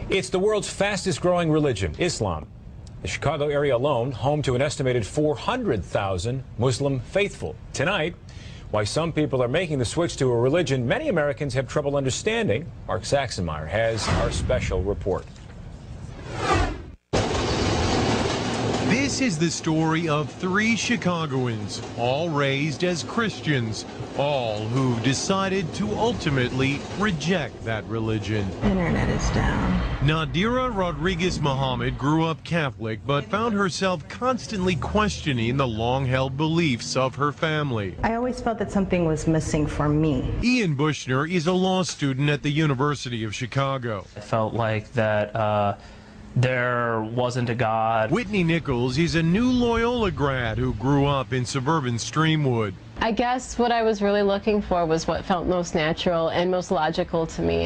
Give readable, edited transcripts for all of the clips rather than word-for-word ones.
It's the world's fastest growing religion, Islam. The Chicago area alone, home to an estimated 400,000 Muslim faithful. Tonight, why some people are making the switch to a religion many Americans have trouble understanding. Mark Saxenmeyer has our special report. This is the story of 3 Chicagoans, all raised as Christians, all who've decided to ultimately reject that religion. Internet is down. Nadira Rodriguez Muhammad grew up Catholic, but found herself constantly questioning the long-held beliefs of her family. I always felt that something was missing for me. Ian Bushner is a law student at the University of Chicago. I felt like that there wasn't a God. Whitney Nichols is a new Loyola grad who grew up in suburban Streamwood. I guess what I was really looking for was what felt most natural and most logical to me.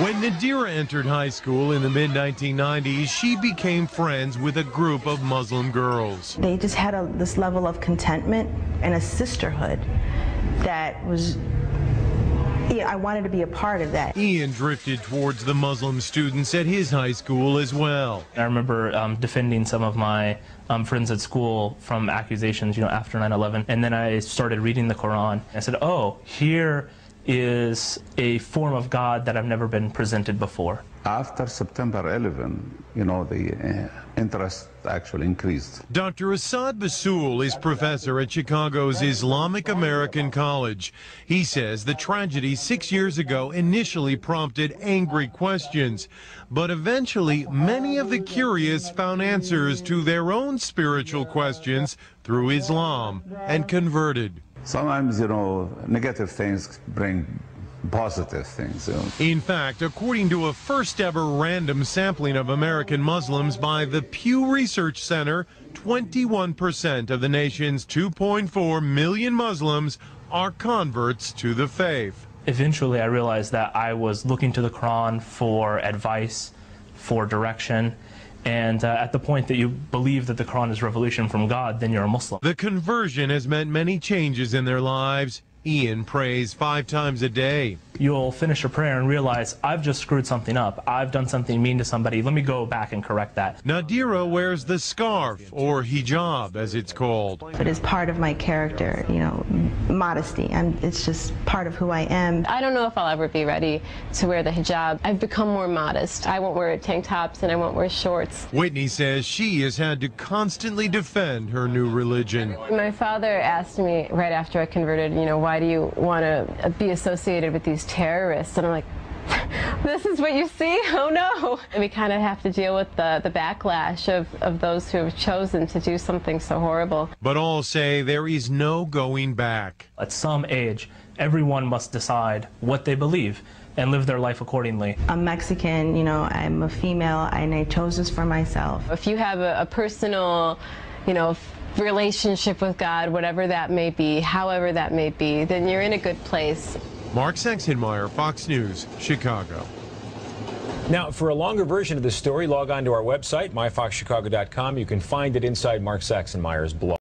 When Nadira entered high school in the mid-1990s, she became friends with a group of Muslim girls. They just had this level of contentment and a sisterhood that was, I wanted to be a part of that. Ian drifted towards the Muslim students at his high school as well. I remember defending some of my friends at school from accusations, after 9/11. And then I started reading the Quran. I said, oh, here is a form of God that I've never been presented before. After September 11, the interest actually increased. Dr. Assad Basul is professor at Chicago's Islamic American College. He says the tragedy 6 years ago initially prompted angry questions, but eventually many of the curious found answers to their own spiritual questions through Islam and converted. Sometimes, negative things bring positive things. In fact, according to a first-ever random sampling of American Muslims by the Pew Research Center, 21% of the nation's 2.4 million Muslims are converts to the faith. Eventually, I realized that I was looking to the Quran for advice, for direction. And at the point that you believe that the Quran is revelation from God, then you're a Muslim. The conversion has meant many changes in their lives. Ian prays 5 times a day. You'll finish a prayer and realize, I've just screwed something up. I've done something mean to somebody. Let me go back and correct that. Nadira wears the scarf, or hijab as it's called. But it's part of my character, modesty. It's just part of who I am. I don't know if I'll ever be ready to wear the hijab. I've become more modest. I won't wear tank tops and I won't wear shorts. Whitney says she has had to constantly defend her new religion. My father asked me right after I converted, why do you want to be associated with these terrorists? And I'm like, this is what you see? Oh no. And we kind of have to deal with the backlash of those who have chosen to do something so horrible. But all say there is no going back. At some age, everyone must decide what they believe and live their life accordingly. I'm Mexican, I'm a female, and I chose this for myself. If you have a personal, relationship with God, whatever that may be, however that may be, then you're in a good place. Mark Saxenmeyer, Fox News, Chicago. Now, for a longer version of this story, log on to our website, myfoxchicago.com. You can find it inside Mark Saxenmeyer's blog.